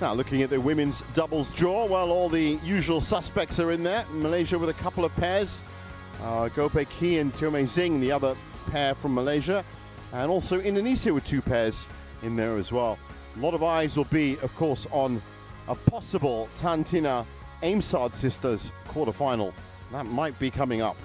Now looking at the women's doubles draw, well, all the usual suspects are in there. Malaysia with a couple of pairs. Gope Ki and Tiomei Zing, the other pair from Malaysia. And also Indonesia with two pairs in there as well. A lot of eyes will be, of course, on a possible Tan Tina Aimsard sisters quarterfinal. That might be coming up.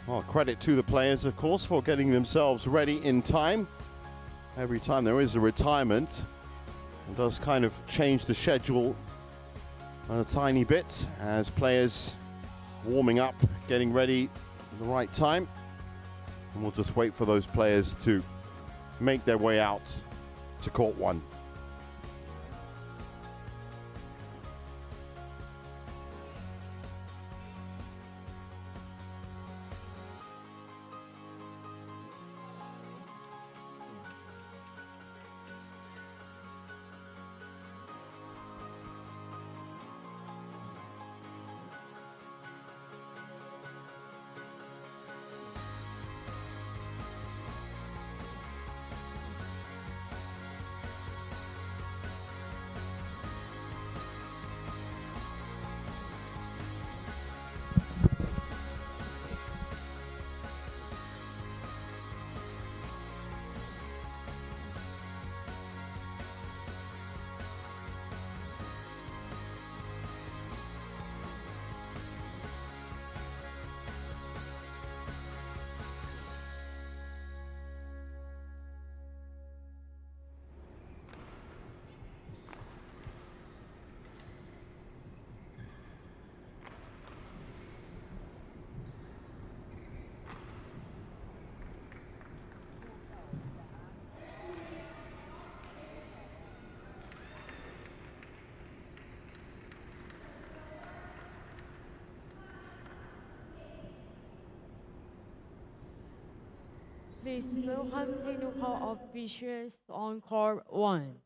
Well, credit to the players, of course, for getting themselves ready in time. Every time there is a retirement, it does kind of change the schedule a tiny bit as players warming up, getting ready at the right time. And we'll just wait for those players to make their way out to court one. Please welcome technical officials on court 1.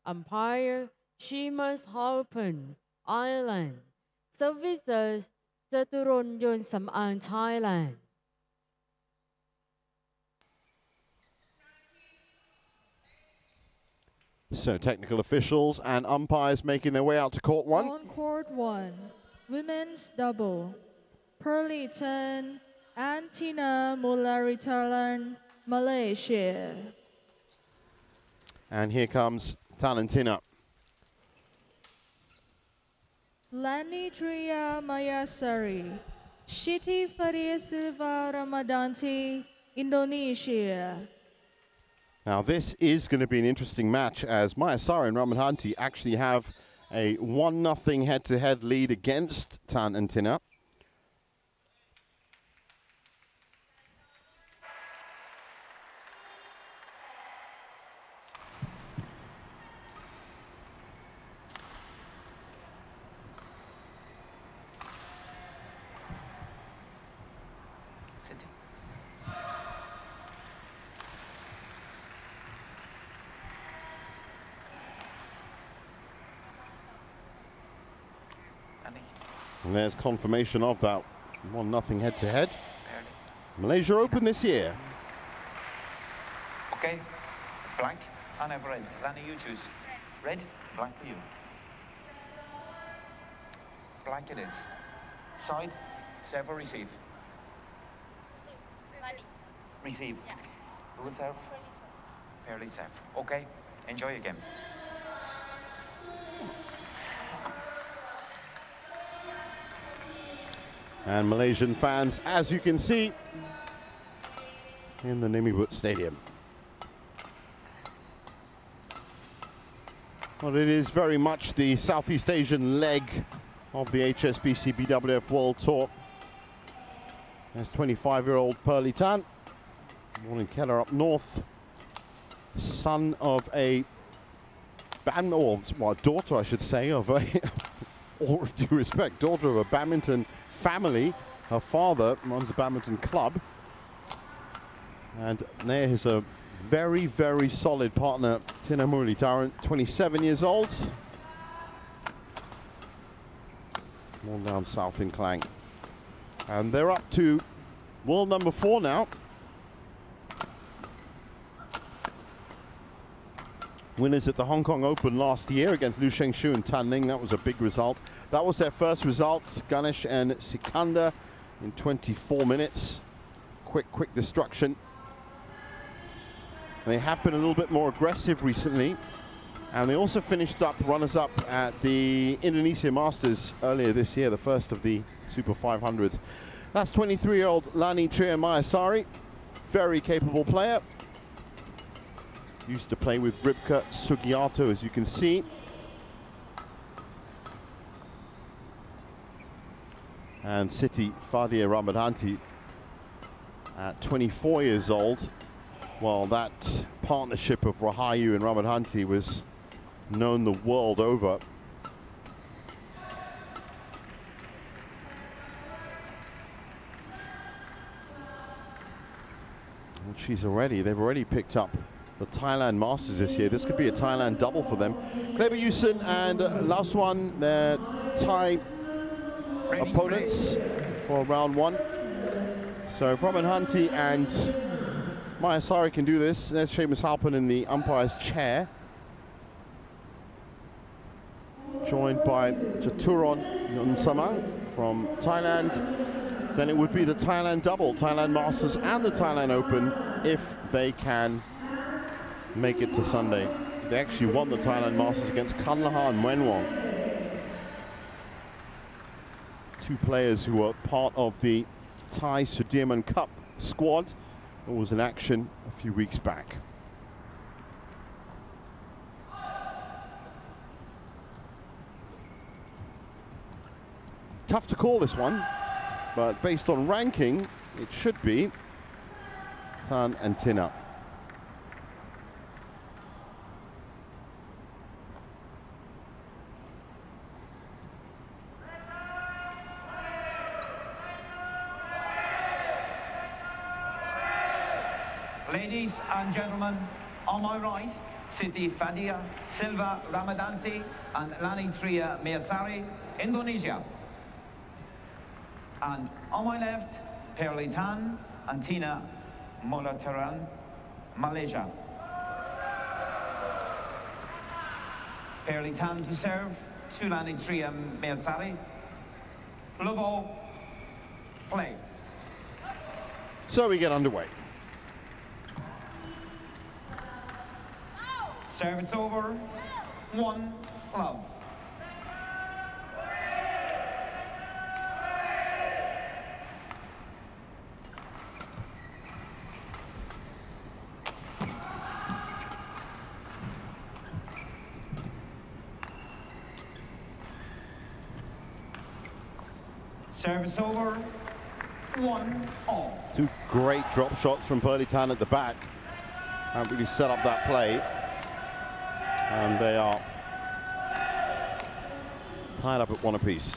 Umpire Seamus Halpern, Ireland. Services Jaturon Yon Sam'an, Thailand. So technical officials and umpires making their way out to court 1. On court 1, women's double. Muralitharan and Tina Muralitharan, Malaysia. And here comes Talentina. Lanitria Mayasari, Shiti Faria Silva Ramadhanti, Indonesia. Now this is going to be an interesting match as Mayasari and Ramadhanti actually have a 1-0 head-to-head lead against Tan and Tina. And there's confirmation of that 1-0 head-to-head. Malaysia Open this year. Okay, blank and have red. Lani, you choose. Red, blank for you. Blank it is. Side, serve or receive? Receive. Yeah. Who will serve? Fairly serve. Okay, enjoy your game. And Malaysian fans, as you can see, in the Nimibut Stadium. Well, it is very much the Southeast Asian leg of the HSBC BWF World Tour. There's 25-year-old Pearly Tan, born in Keller up north, son of a daughter, I should say, of a, all due respect, daughter of a badminton family. Her father runs a badminton club. And there is a very, very solid partner, Tina Muralitharan, 27 years old. More down south in Klang. And they're up to World number 4 now. Winners at the Hong Kong Open last year against Liu Shengshu and Tan Ning. That was a big result. That was their first result, Ganesh and Sikandar, in 24 minutes. Quick destruction. They have been a little bit more aggressive recently. And they also finished up runners-up at the Indonesia Masters earlier this year, the first of the Super 500s. That's 23-year-old Lani Tria Mayasari, very capable player. Used to play with Ribka Sugiarto, as you can see. And Siti Fadia Ramadhanti at 24 years old. Well, that partnership of Rahayu and Ramadhanti was known the world over. Well, they've already picked up the Thailand Masters this year. This could be a Thailand double for them. Kleber Yusin and Laswan, their Thai opponents for round 1. So Ramadhanti and Mayasari can do this. There's Seamus Halpin in the umpire's chair, joined by Jaturon Nonsamang from Thailand. Then it would be the Thailand double, Thailand Masters and the Thailand Open, if they can make it to Sunday. They actually won the Thailand Masters against Kanlaha and Mwenwong. 2 players who were part of the Thai Sudirman Cup squad that was in action a few weeks back. Tough to call this one, but based on ranking, it should be Tan and Tina. Ladies and gentlemen, on my right, Siti Fadia Silva Ramadhanti and Lani Tria Mayasari, Indonesia. And on my left, Perli Tan and Tina Muralitharan, Malaysia. Perli Tan to serve, to Lani Tria Mayasari. Lovo, play. So we get underway. Service over, 1 love. Service over, 1 all. 2 great drop shots from Perli Tan at the back. Haven't really set up that play. And they are tied up at 1 apiece.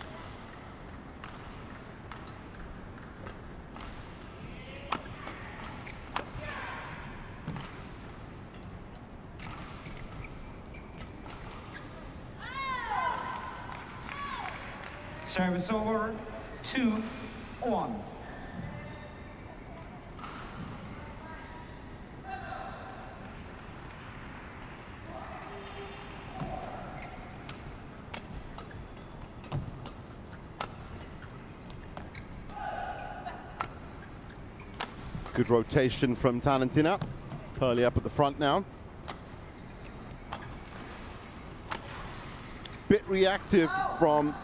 Service over, 2-1. Good rotation from Tan and Tina. Perli up at the front now. Bit reactive from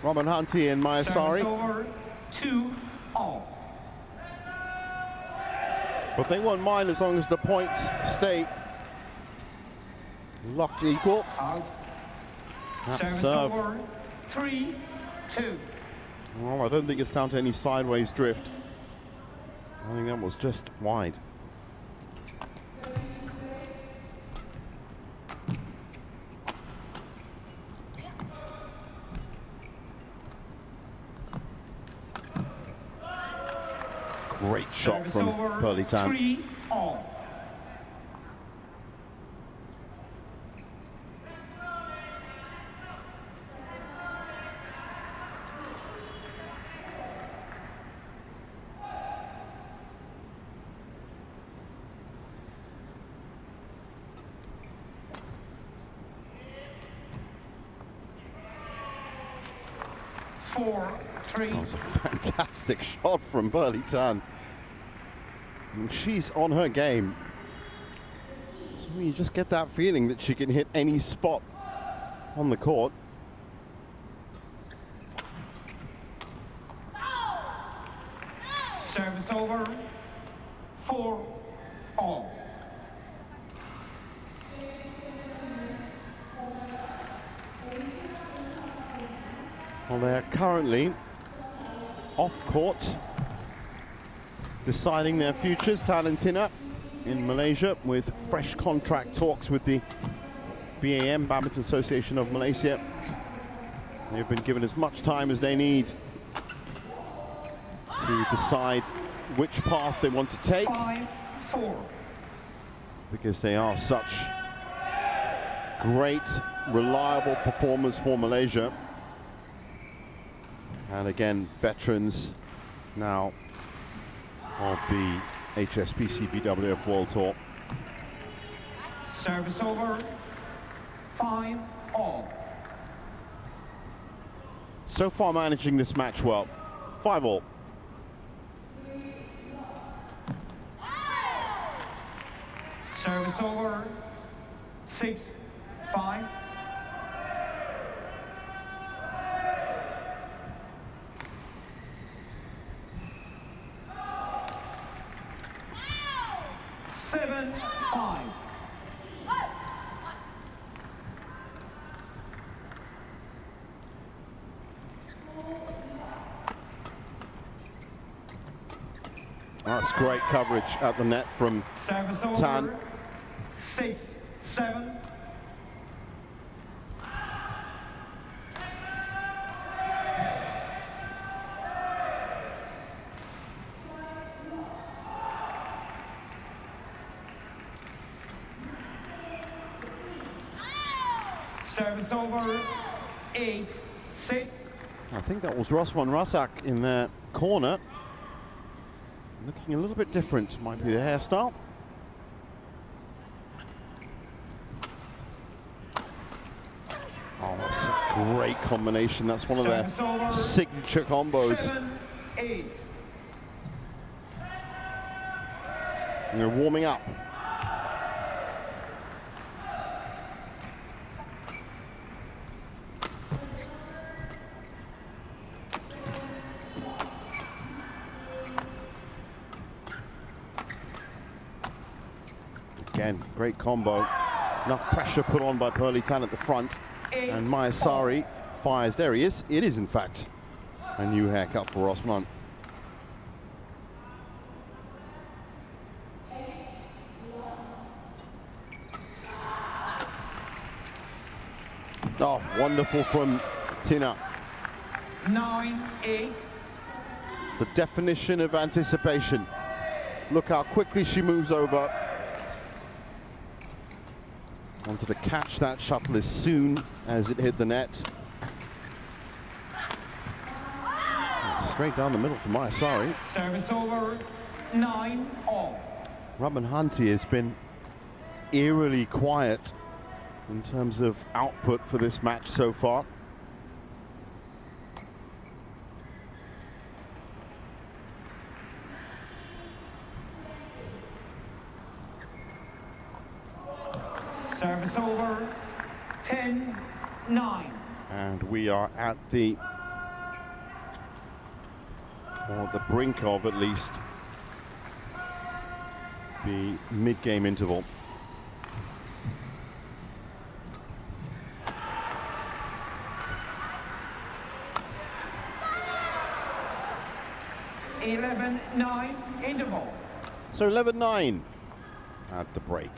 Ramadhanti and Mayasari. Service over, 2 all. But they won't mind as long as the points stay locked equal. Out. That Service serve. over, 3-2. Well, I don't think it's down to any sideways drift. I think that was just wide. Great shot Service from over, Perli Tan. 3 all. 4-3. That was a fantastic shot from Muralitharan. And she's on her game. So you just get that feeling that she can hit any spot on the court. Service over. 4-all. Well, they're currently off court, deciding their futures. Talentina in Malaysia with fresh contract talks with the BAM, Badminton Association of Malaysia. They've been given as much time as they need to decide which path they want to take, 5-4. because they are such great, reliable performers for Malaysia. And again, veterans now of the HSBC BWF World Tour. Service over. 5-all. So far managing this match well. 5-all. Service over. 6-5. That's great coverage at the net from Service over. Tan. 6-7. Service over. 8-6. I think that was Rosman Rasak in their corner. Looking a little bit different, might be the hairstyle. Oh, that's a great combination. That's one of their signature combos. 7-8. And they're warming up. Again, great combo. Enough pressure put on by Muralitharan at the front. And Mayasari fires. There he is. It is, in fact, a new haircut for Rosman. Oh, wonderful from Tina. 9-8. The definition of anticipation. Look how quickly she moves over. Wanted to catch that shuttle as soon as it hit the net. Straight down the middle for Mayasari. Service over. 9-all. Ramadhanti has been eerily quiet in terms of output for this match so far. Service over. 10-9. And we are at the, or the brink of at least, the mid-game interval. (11-9) interval. So 11-9 at the break.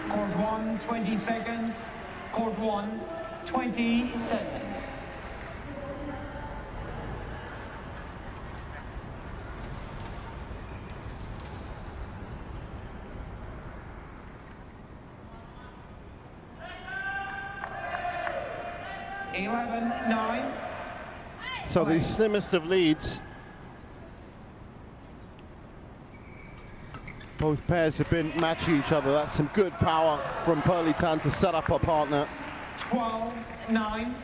Court 1, 20 seconds. Court 1, 20 seconds. 11-9. So the slimmest of leads. Both pairs have been matching each other. That's some good power from Muralitharan to set up her partner. 12-9.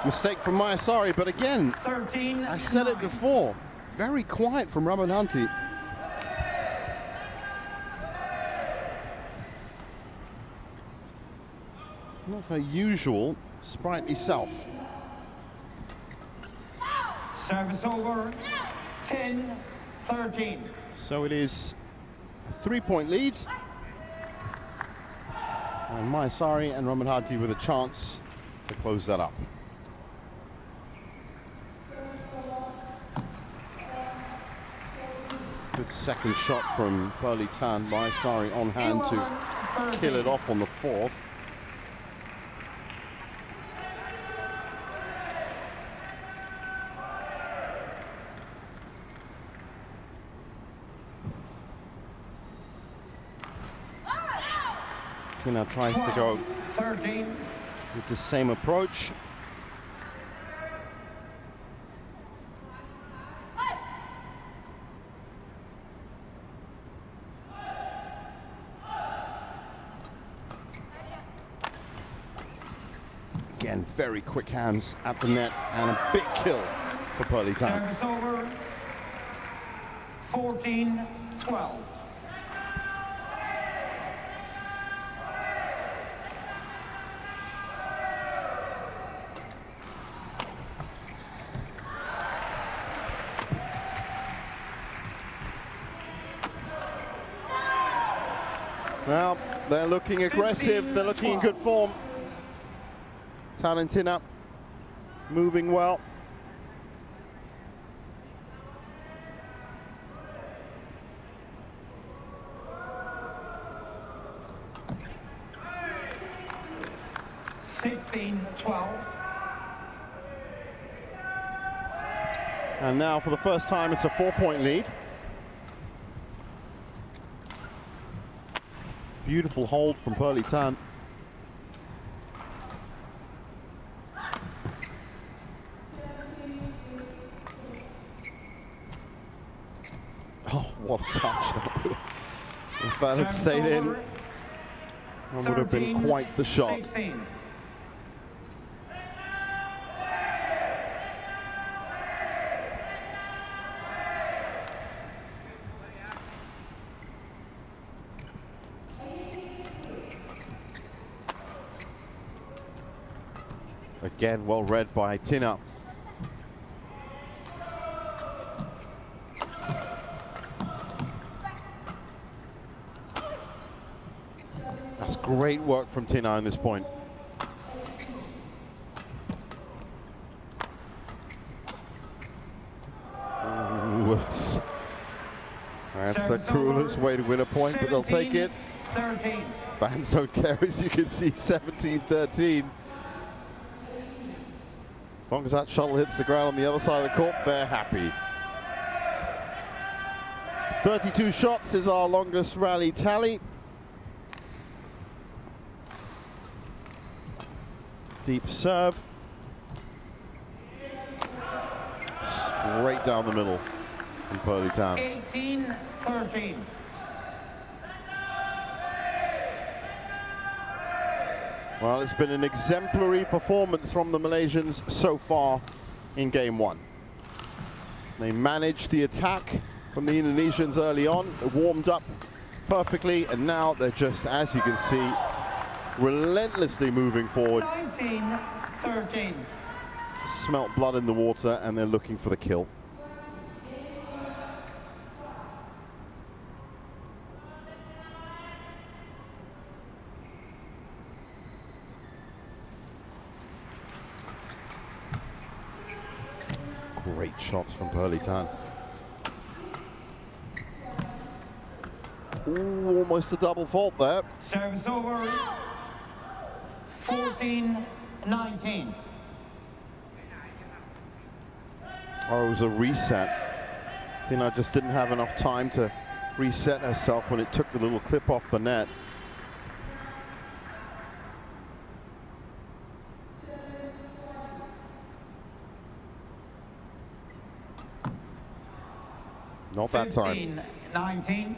Mistake from Mayasari, but again, 13-9. I said it before, very quiet from Ramadhanti. Not her usual sprightly self. Service over. 10-13. So it is a 3-point lead. And Mayasari and Ramadhanti with a chance to close that up. Good second shot from Muralitharan. Mayasari on hand to kill it off on the fourth. Tina tries to go 13. with the same approach. Again, very quick hands at the net and a big kill for Muralitharan. Service over. 14-12. Well, they're looking aggressive, they're looking in good form. Talentina moving well. And now for the first time it's a 4-point lead. Beautiful hold from Muralitharan. Oh, what a touch. If that had stayed in, that would have been quite the shot. 16. Again, well read by Tina. That's great work from Tina on this point. Ooh, that's the cruelest way to win a point, but they'll take it. 13. Fans don't care, as you can see, 17-13. As long as that shuttle hits the ground on the other side of the court, they're happy. 32 shots is our longest rally tally. Deep serve. Straight down the middle from Muralitharan. 18-13. Well, it's been an exemplary performance from the Malaysians so far in game one. They managed the attack from the Indonesians early on, warmed up perfectly, and now they're just, as you can see, relentlessly moving forward. 19-13. Smelt blood in the water, and they're looking for the kill. Great shots from Muralitharan. Ooh, almost a double fault there. Service over. 14-19. Oh, it was a reset. Tina just didn't have enough time to reset herself when it took the little clip off the net. Not that time. 15-19.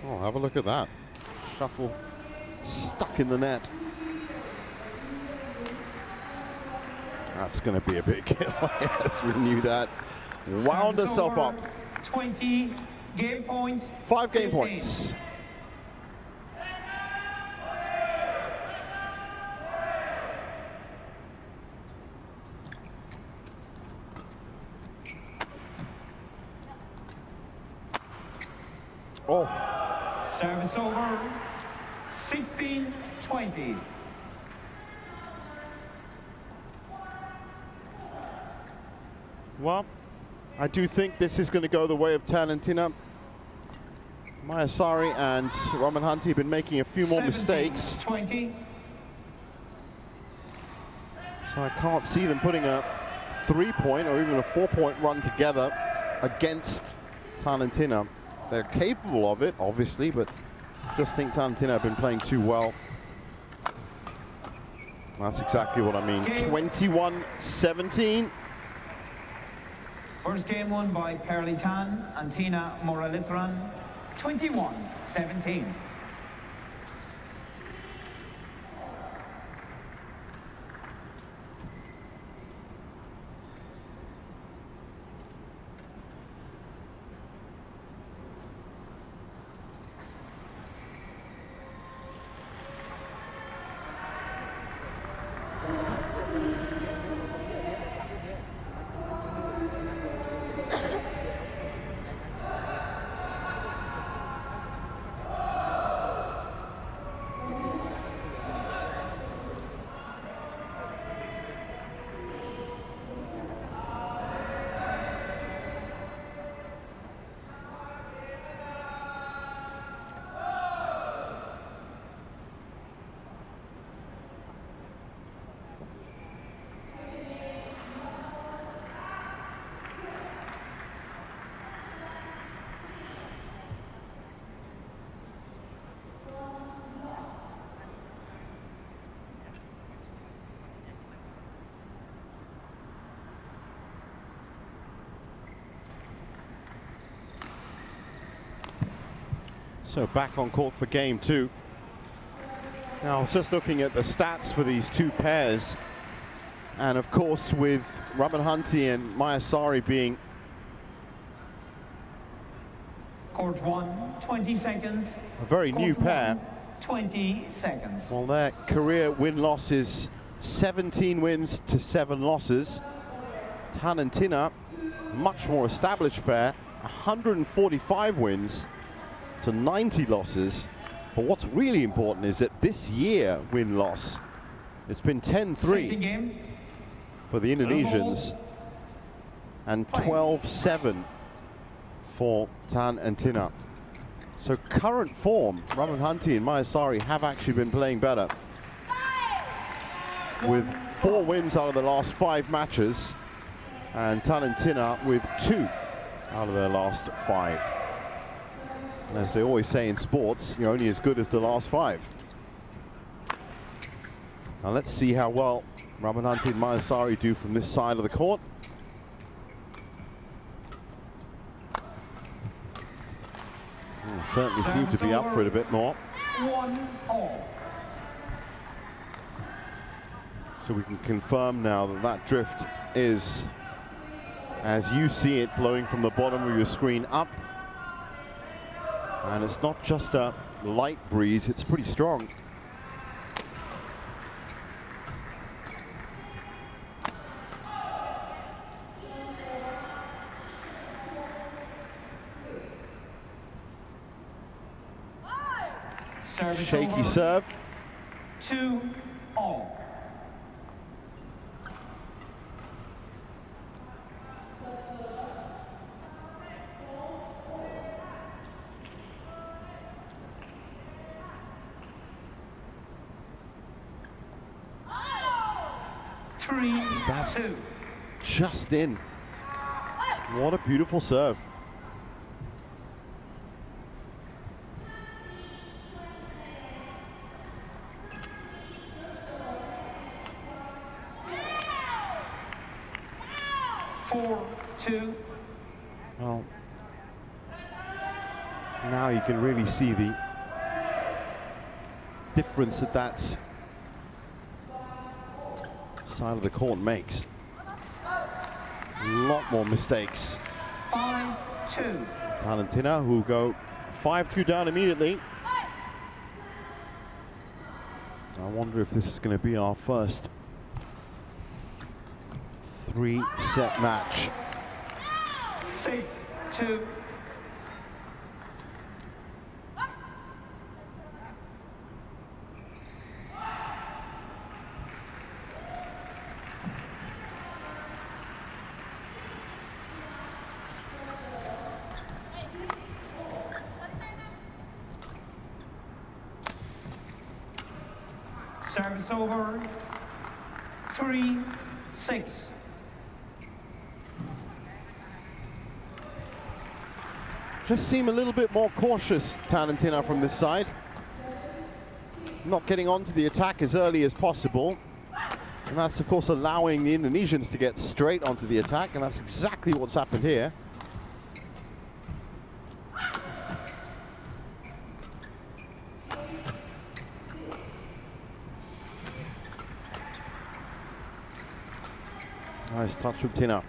Oh, have a look at that. Shuttle stuck in the net. That's going to be a big kill. Yes, we knew that. Wound herself up. 20 game point. 5 game 15. points. Oh. Service over. 16-20. Well, I do think this is going to go the way of Talentina. Mayasari and Ramadhanti have been making a few more mistakes. 20. So I can't see them putting a 3-point or even a 4-point run together against Talentina. They're capable of it, obviously, but I just think Talentina have been playing too well. That's exactly what I mean. 21-17. First game won by Muralitharan and Tina Muralitharan. 21-17. So back on court for game 2. Now I was just looking at the stats for these two pairs, and of course with Ramadhanti and Mayasari being Court 1, 20 seconds. a very Court new 1, pair, 20 seconds. well, their career win-loss is 17 wins to 7 losses. Talentina, much more established pair, 145 wins to 90 losses. But what's really important is that this year win-loss, it's been 10-3 for the Indonesians and 12-7 for Talentina. So current form, Ramadhanti and Mayasari have actually been playing better, with 4 wins out of the last 5 matches, and Talentina with 2 out of their last 5. And as they always say in sports, you're only as good as the last 5. Now let's see how well Ramadhanti and Mayasari do from this side of the court. Certainly seem to be up for it a bit more. 1-all. So we can confirm now that that drift is, as you see it, blowing from the bottom of your screen up. And it's not just a light breeze, it's pretty strong. Service Shaky over. serve. 2-all. 3-2. Just in. What a beautiful serve. Well, now you can really see the difference that side of the court makes. A lot more mistakes. 5-2. Valentina, who will go 5-2 down immediately. I wonder if this is going to be our first 3-set match. 6-2. Service over. 3-6. Just seem a little bit more cautious, Valentina, from this side. Not getting onto the attack as early as possible. And that's, of course, allowing the Indonesians to get straight onto the attack, and that's exactly what's happened here. Nice touch from Tina.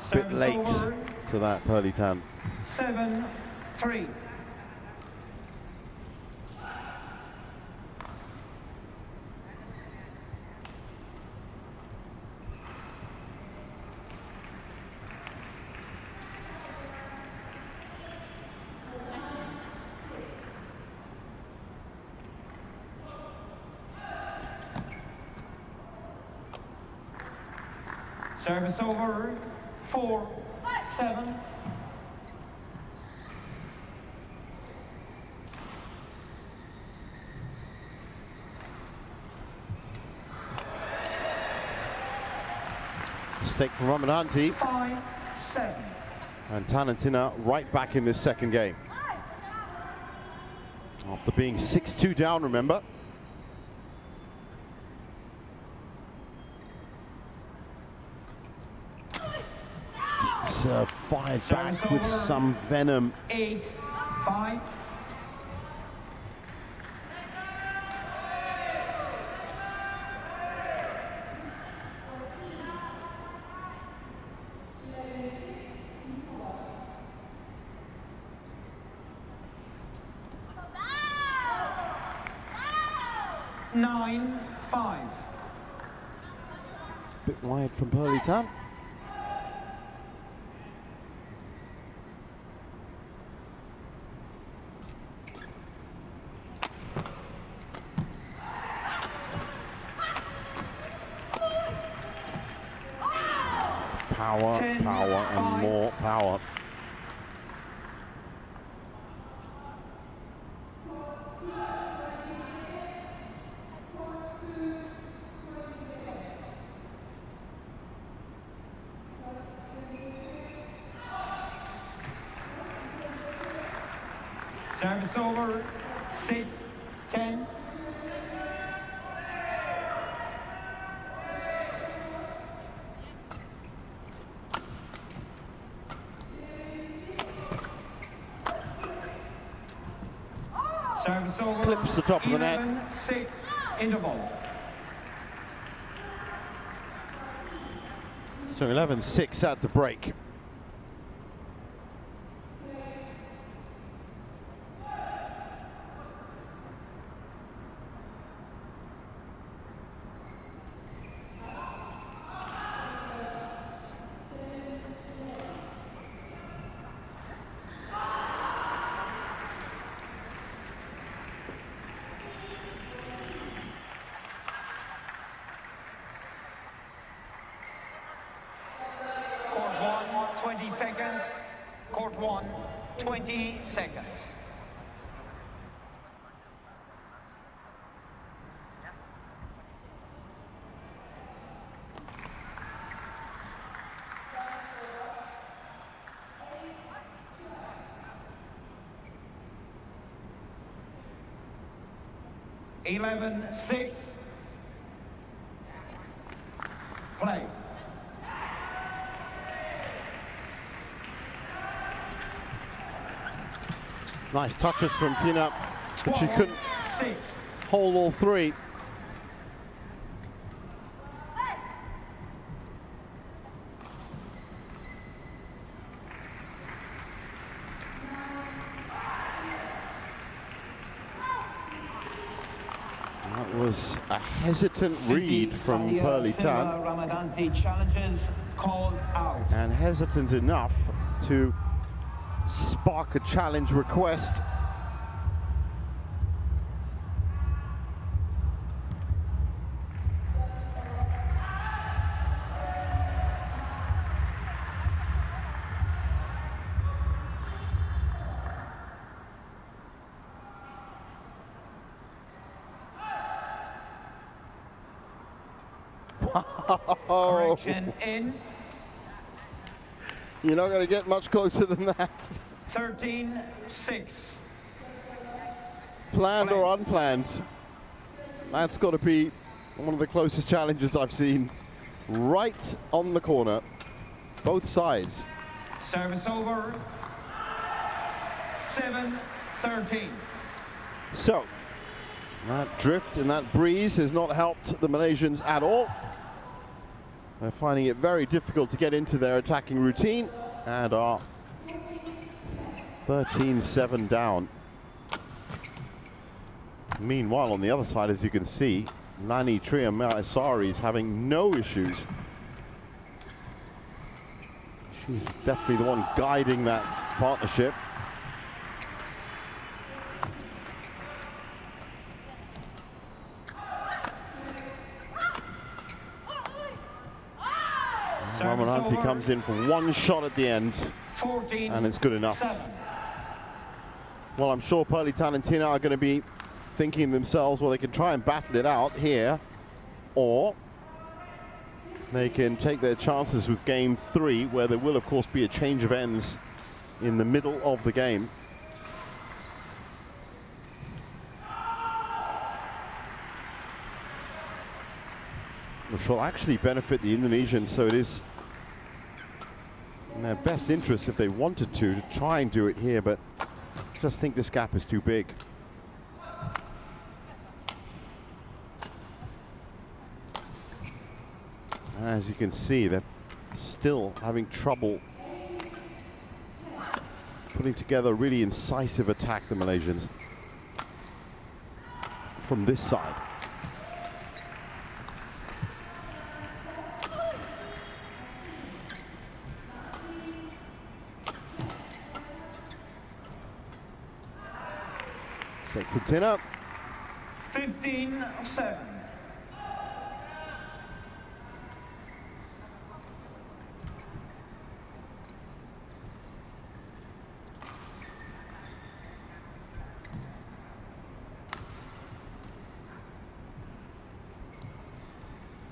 Bit late to that pearly tan. 7-3. Service over. 4-7. Mistake from Ramadhanti. 5-7. And Valentina right back in this second game. After being 6-2 down, remember. Serve fired back with some venom. 8-5. Bit wide from Pearly Tan. Power, 10, power, and 5. more power. Service over. 6-10. Service over. Clips the top of the net. 11-6 interval. So 11-6 at the break. Court 1, 20 seconds. Court 1, 20 seconds. 11-6. Play. Nice touches from Tina, but she couldn't hold all three. That was a hesitant read from Muralitharan. Ramadhanti challenges called out. And hesitant enough to spark a challenge request. Correction in. You're not going to get much closer than that. 13-6. Planned or unplanned, that's got to be one of the closest challenges I've seen. Right on the corner, both sides. Service over. 7-13. So, that drift and that breeze has not helped the Malaysians at all. They're finding it very difficult to get into their attacking routine and are 13-7 down. Meanwhile, on the other side, as you can see, Lanitria Mayasari is having no issues. She's definitely the one guiding that partnership. Ramadhanti comes in for one shot at the end, 14, and it's good enough. 7. Well, I'm sure Muralitharan and Tina are going to be thinking themselves, well, they can try and battle it out here, or they can take their chances with game 3, where there will, of course, be a change of ends in the middle of the game. Which will actually benefit the Indonesians, so it is in their best interest, if they wanted to try and do it here, but I just think this gap is too big. And as you can see, they're still having trouble putting together a really incisive attack, the Malaysians, from this side. Take for Tina. 15-7.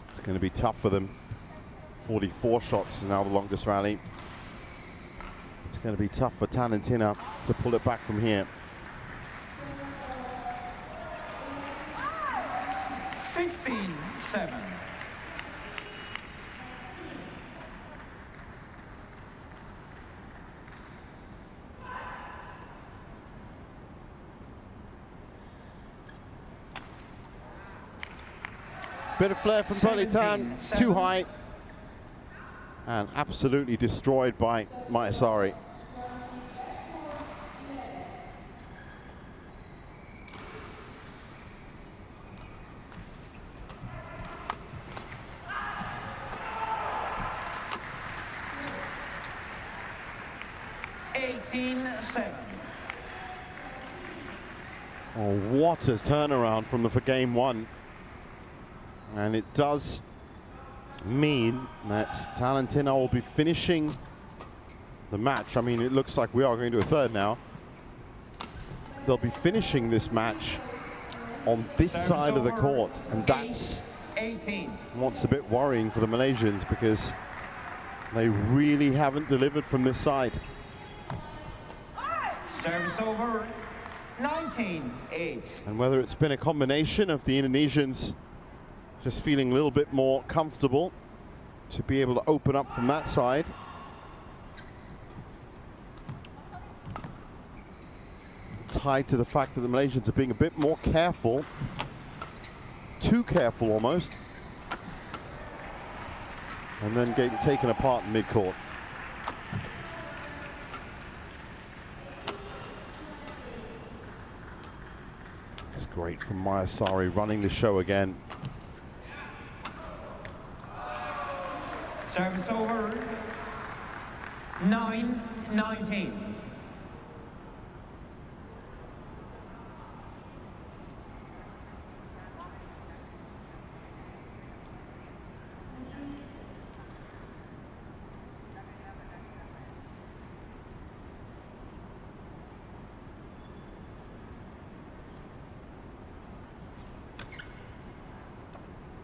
It's going to be tough for them. 44 shots is now the longest rally. It's going to be tough for Tan and Tina to pull it back from here. 16-7. Bit of flair from Muralitharan, too high, and absolutely destroyed by Mayasari. Oh, what a turnaround from for game 1. And it does mean that Tan and Tina will be finishing the match. I mean, it looks like we are going to a third now. They'll be finishing this match on this side of the court, and that's what's a bit worrying for the Malaysians, because they really haven't delivered from this side. Service over. 19-8. And whether it's been a combination of the Indonesians just feeling a little bit more comfortable to be able to open up from that side. Tied to the fact that the Malaysians are being a bit more careful, too careful almost, and then getting taken apart in mid-court. It's great from Mayasari running the show again. Service over. 9-19.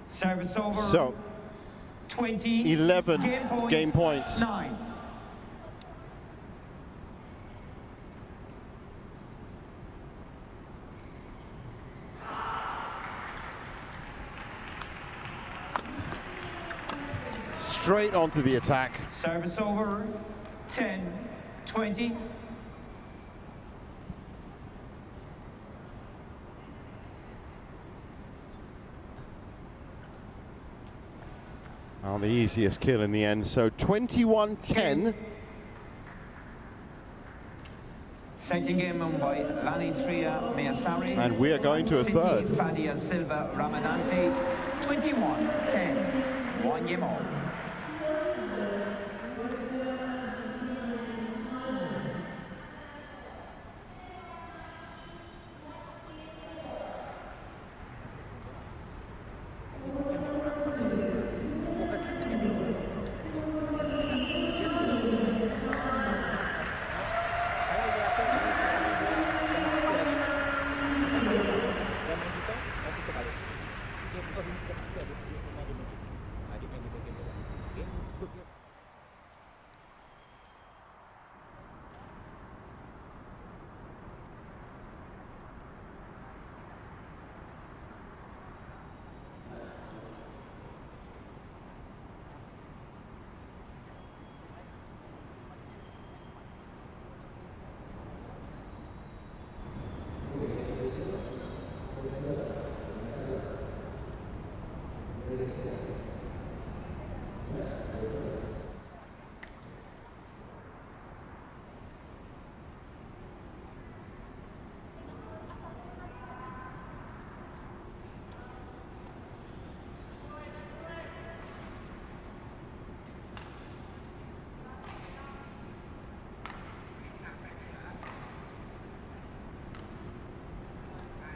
Service over. So 20. 11 game points. 9. Straight onto the attack. Service over. 10-20. Oh, the easiest kill in the end. So 21-10. Second game won by Lanitria Mayasari. And we are going to a third. Fadia Silva Ramadhanti. 21-10. 1 game all.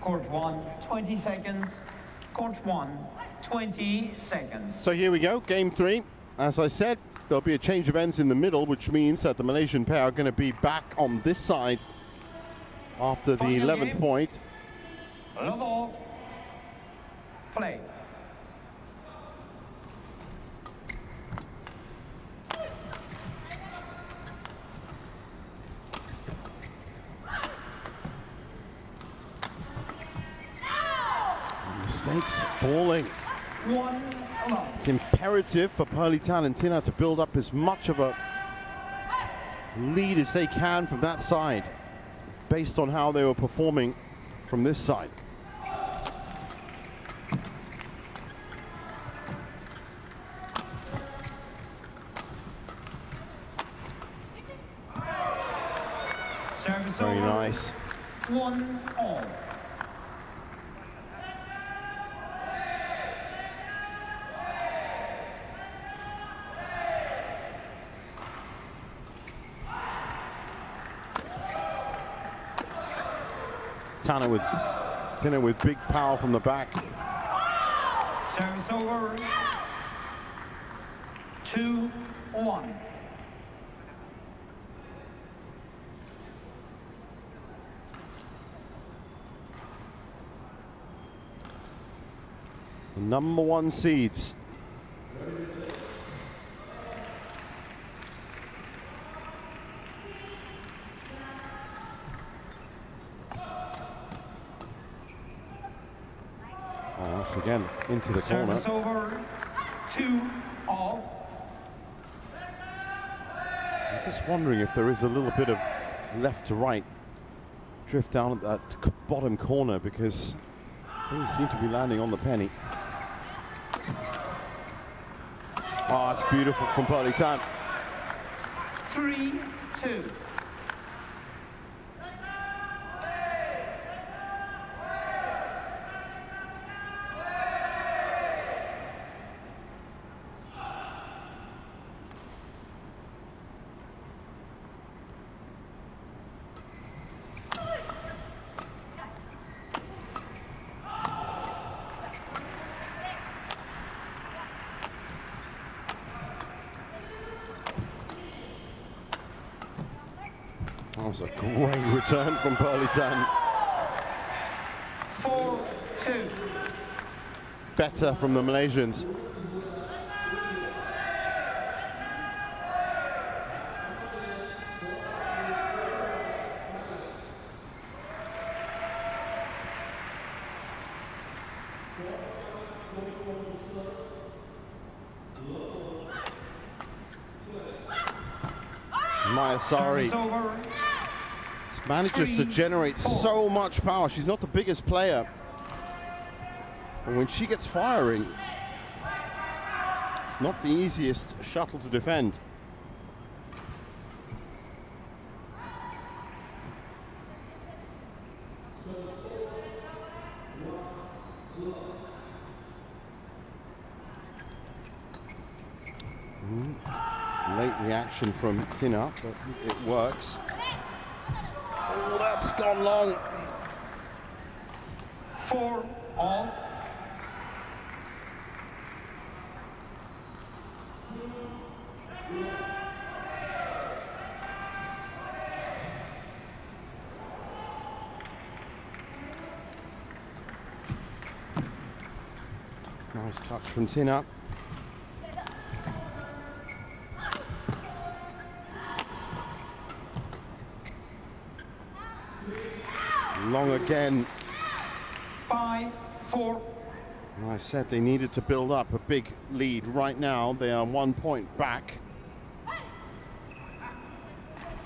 Court 1, 20 seconds. Court 1, 20 seconds. So here we go, game 3. As I said, there'll be a change of ends in the middle, which means that the Malaysian pair are going to be back on this side after the Final 11th game. point. Love all. Play. Mistakes falling. 1 love. It's imperative for Muralitharan and Tina to build up as much of a lead as they can from that side, based on how they were performing from this side. Service Very over. nice. 1 all. Tina with big power from the back. Service over. 2-1. The number 1 seeds. Once again, into the corner. Service over, 2-all. I'm just wondering if there is a little bit of left to right drift down at that bottom corner, because things seem to be landing on the penny. Oh, it's beautiful from Muralitharan. 3-2. That was a great return from Muralitharan. 4-2. Better from the Malaysians. Mayasari manages to generate so much power. She's not the biggest player, and when she gets firing, it's not the easiest shuttle to defend. Late reaction from Tina, but it works. Oh, that's gone long. 4-all. Nice touch from Tina. Long again. 5-4. I said they needed to build up a big lead. Right now they are 1 point back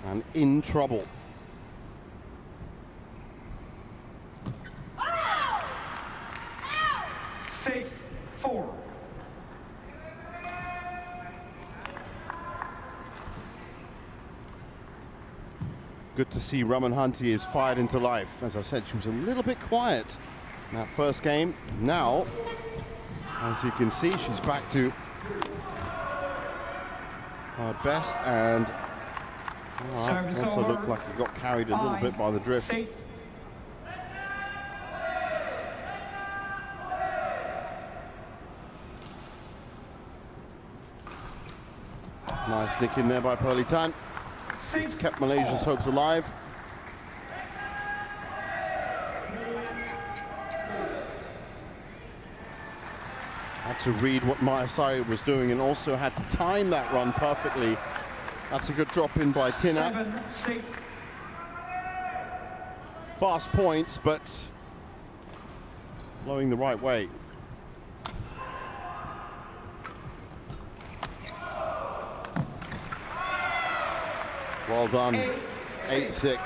and in trouble. Six, 4. Good to see Ramadhanti is fired into life. As I said, she was a little bit quiet in that first game. Now, as you can see, she's back to her best, and also looked like it got carried a little bit by the drift. 6. Nice nick in there by Muralitharan. It's kept Malaysia's hopes alive. Had to read what Mayasari was doing and also had to time that run perfectly. That's a good drop in by Tina. 7-6. Fast points, but flowing the right way. Well done. 8-6.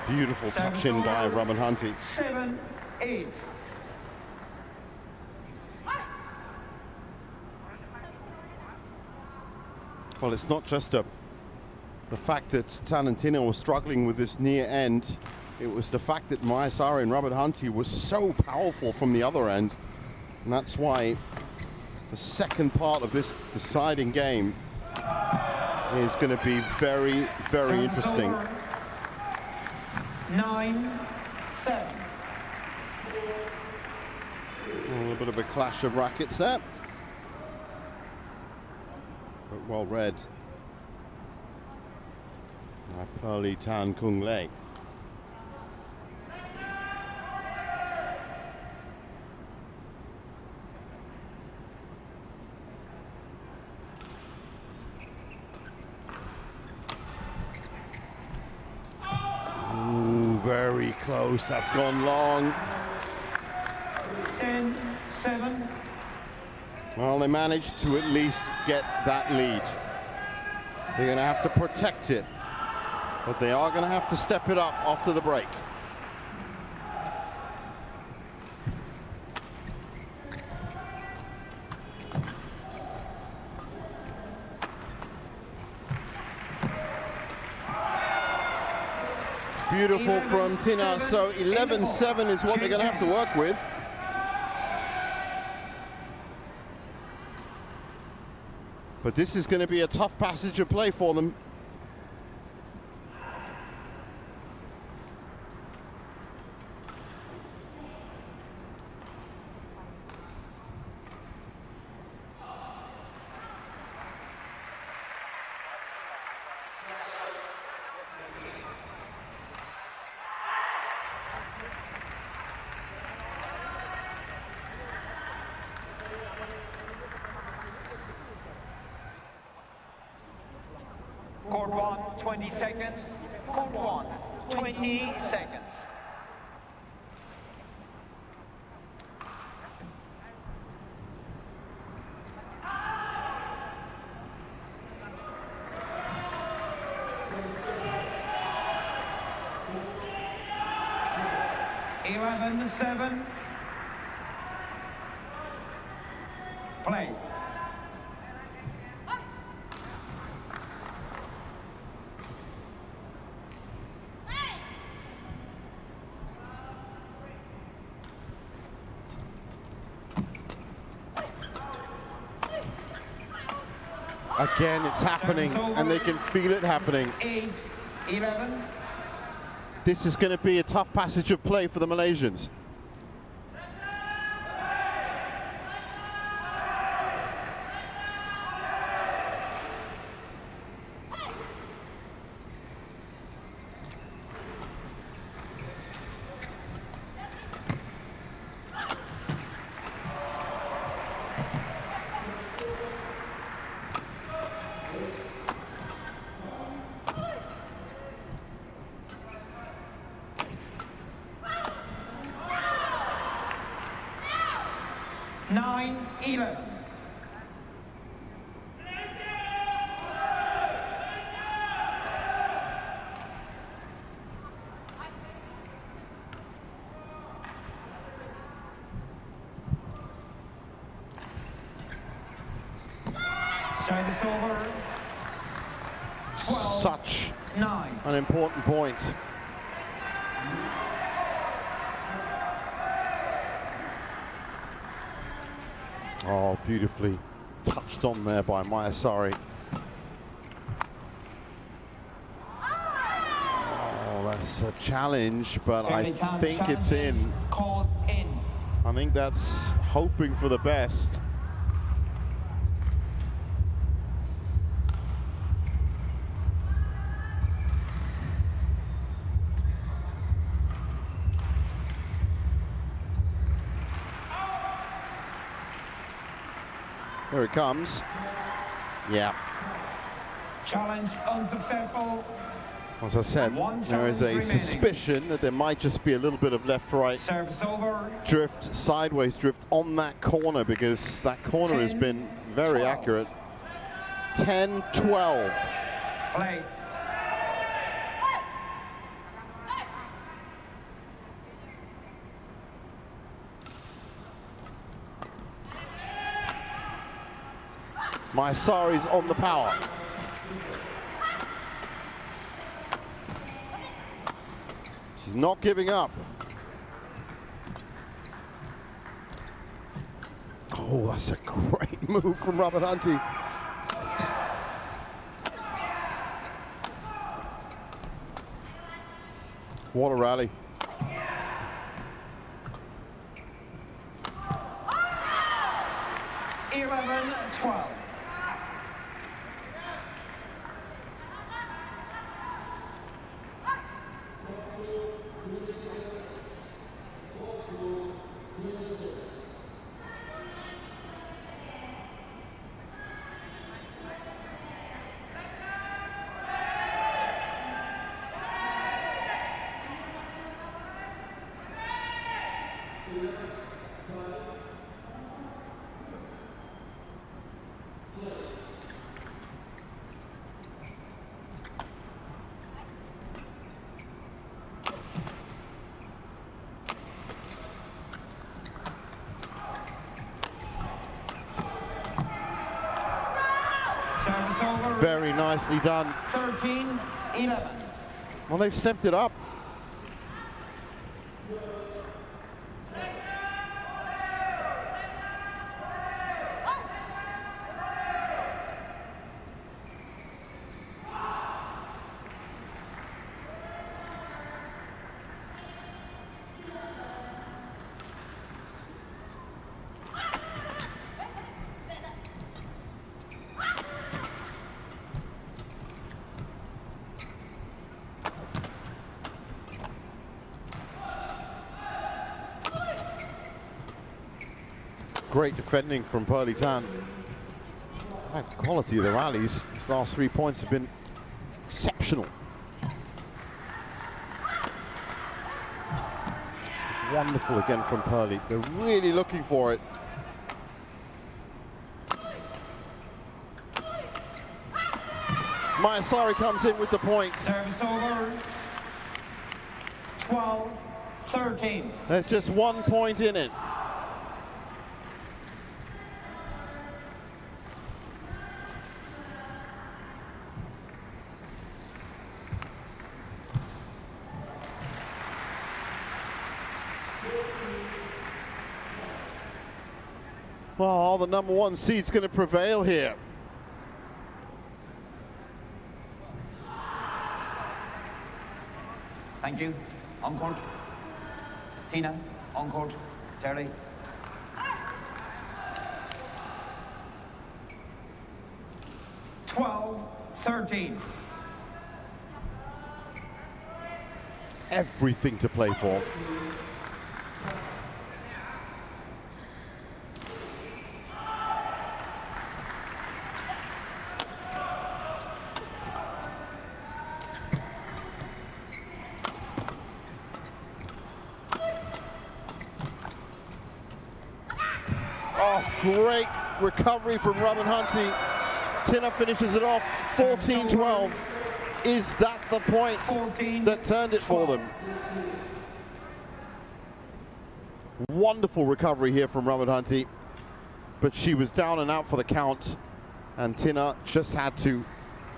Beautiful touch in by Ramadhanti. 7-8. Well, it's not just the fact that Talentina was struggling with this near end. It was the fact that Mayasari and Ramadhanti was so powerful from the other end. And that's why the second part of this deciding game is going to be very, very interesting. 9-7. A little bit of a clash of rackets there, but well read by Muralitharan Kunglei. Very close, that's gone long. 10-7. Well, they managed to at least get that lead. They're going to have to protect it, but they are going to have to step it up after the break. Beautiful from Tina, so 11-7 is what they're going to have to work with. But this is going to be a tough passage of play for them. Court 1, 20 seconds. Court 1, 20 seconds. (11-7). Play. Again, it's happening, and they can feel it happening. 8-11. This is going to be a tough passage of play for the Malaysians. Service over. 12, Such 9. an important point. Oh, beautifully touched on there by Mayasari. Oh, that's a challenge, but I think it's in. Called in. I think that's hoping for the best. Here it comes. Yeah. Challenge unsuccessful. As I said, there is a suspicion that there might just be a little bit of left-right drift, sideways drift on that corner, because that corner has been very accurate. 10-12. Play. Mayasari's on the power. She's not giving up. Oh, that's a great move from Ramadhanti. What a rally. (11-12). Very nicely done. 13-11. Well, they've stepped it up. Great defending from Muralitharan. The quality of the rallies, his last 3 points have been exceptional. Wonderful again from Pearly. They're really looking for it. Mayasari comes in with the points. Service over. 12-13. There's just 1 point in it. Well, the #1 seed's going to prevail here. Thank you. On court. Tina, on court. Terry. (12-13). Everything to play for. Oh, great recovery from Ramadhanti. Tina finishes it off 14-12. Is that the point that turned it for them? Wonderful recovery here from Ramadhanti, but she was down and out for the count, and Tina just had to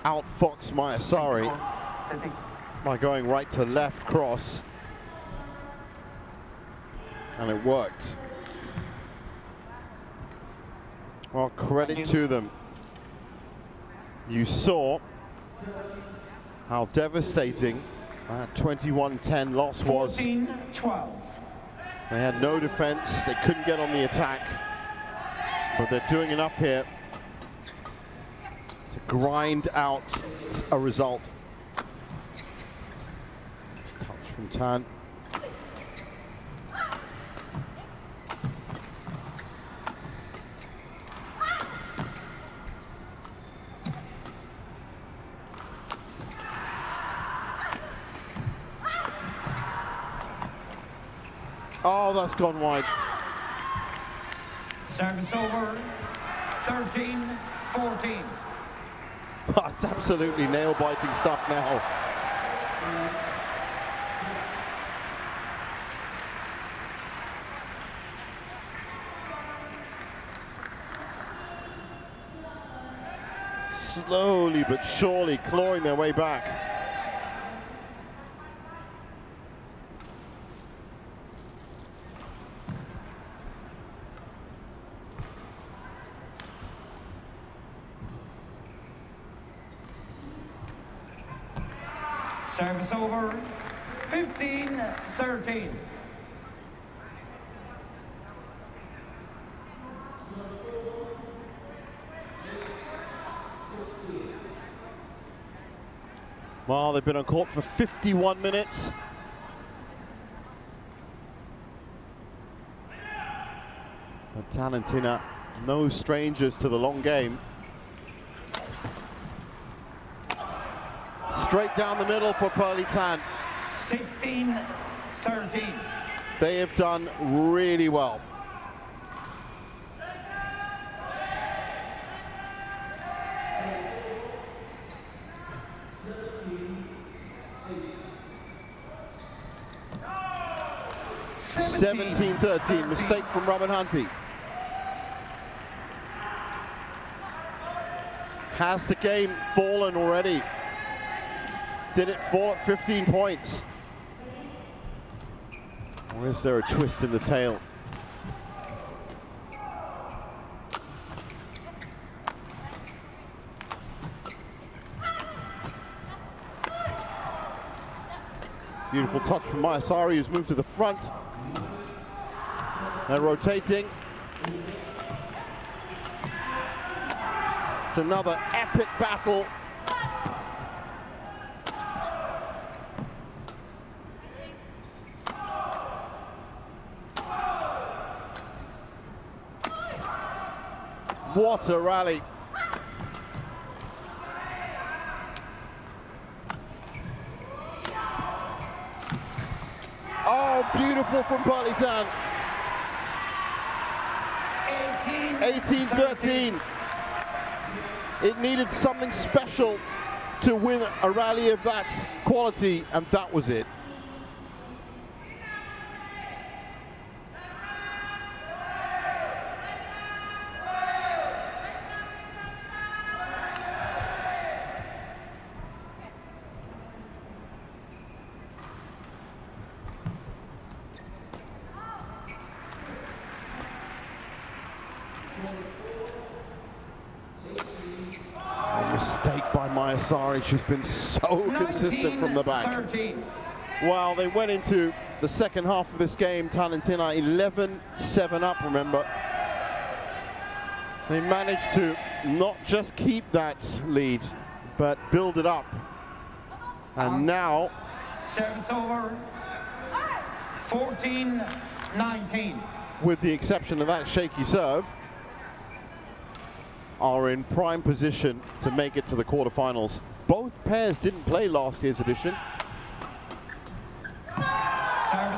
outfox Mayasari by going right to left cross, and it worked. Well, credit to them. You saw how devastating that 21-10 loss was. 14-12. They had no defense, they couldn't get on the attack, but they're doing enough here to grind out a result. Touch from Tan. Oh, that's gone wide. Service over. 13-14. It's absolutely nail-biting stuff now. Slowly but surely clawing their way back. Service over. 15-13. Well, they've been on court for 51 minutes. But Tan and Tina, no strangers to the long game. Straight down the middle for Muralitharan. 16-13. They have done really well. (17-13) mistake from Ramadhanti. Has the game fallen already? Did it fall at 15 points? Or is there a twist in the tail? Beautiful touch from Mayasari, who's moved to the front. They're rotating. It's another epic battle. What a rally. Oh, beautiful from Muralitharan. 18-13. It needed something special to win a rally of that quality, and that was it. A mistake by Mayasari. She's been so consistent from the back. 13. Well, they went into the second half of this game, Talentina 11-7 up, remember. They managed to not just keep that lead, but build it up. And now... Service over. 14-19. with the exception of that shaky serve, are in prime position to make it to the quarterfinals. Both pairs didn't play last year's edition.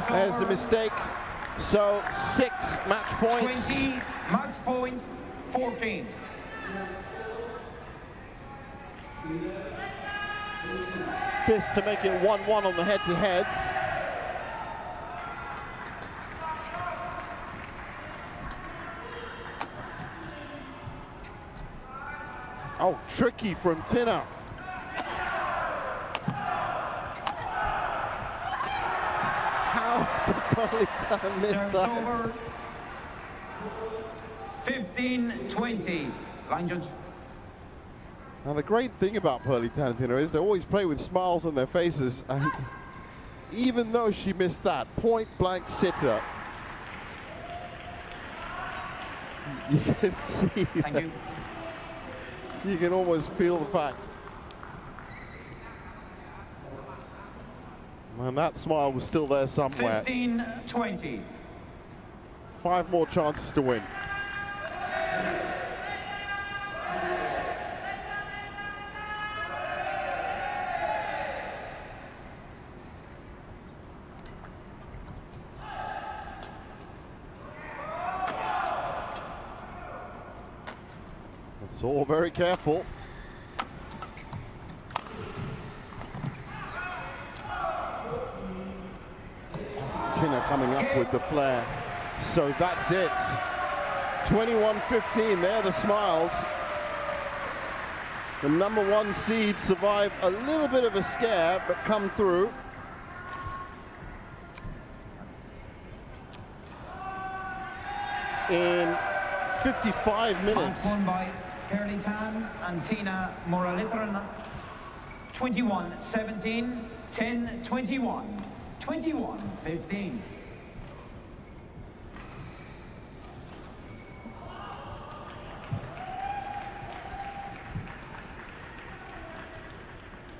There's the mistake. So 6 match points. 20 match points, 14. This to make it 1-1 on the head-to-heads. Oh, tricky from Tina. How did Muralitharan miss that? Over. 15-20. Line judge. Now the great thing about Muralitharan is they always play with smiles on their faces, and even though she missed that point blank sitter, you can see Thank that. you. You can almost feel the fact. And that smile was still there somewhere. 15-20. 5 more chances to win. It's all very careful. Tina coming up with the flare. So that's it. 21-15, there the smiles. The #1 seed survive a little bit of a scare, but come through. In 55 minutes. Won by Muralitharan and Tina Muralitharan. 21-17, 10-21, 21-15.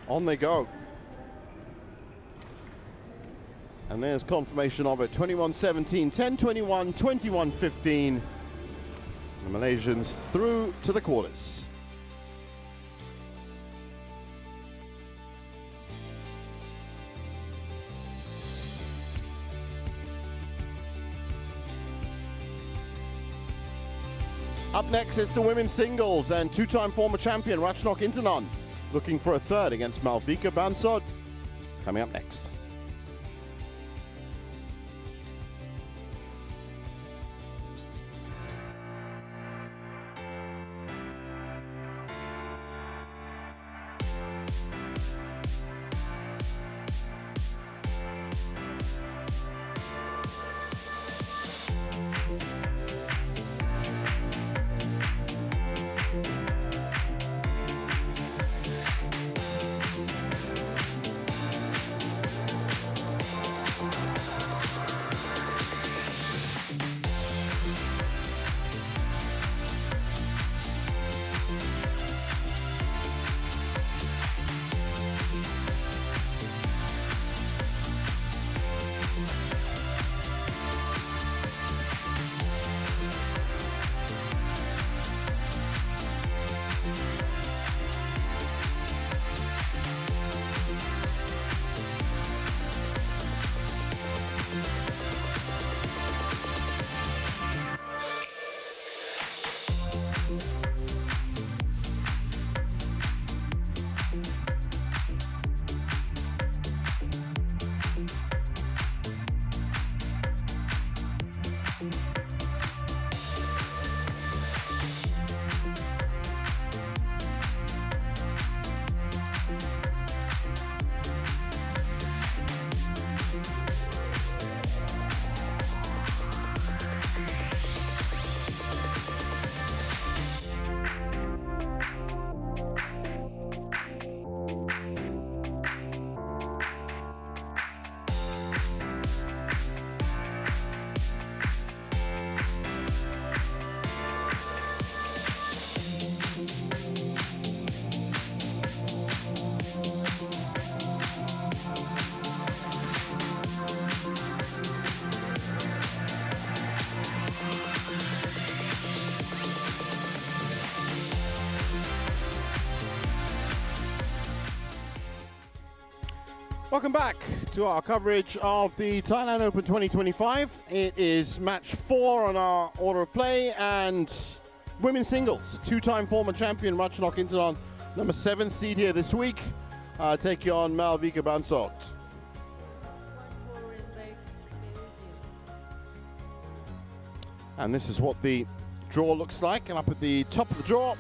On they go. And there's confirmation of it. 21-17, 10-21, 21-15. The Malaysians through to the quarters. Up next, it's the women's singles, and 2-time former champion Ratchnok Intanon looking for a third against Malvika Bansod. It's coming up next. Welcome back to our coverage of the Thailand Open 2025. It is match 4 on our order of play, and women's singles. Two-time former champion Ratchanok Intanon, number 7 seed here this week, taking on Malvika Bansot. And this is what the draw looks like, and up at the top of the draw,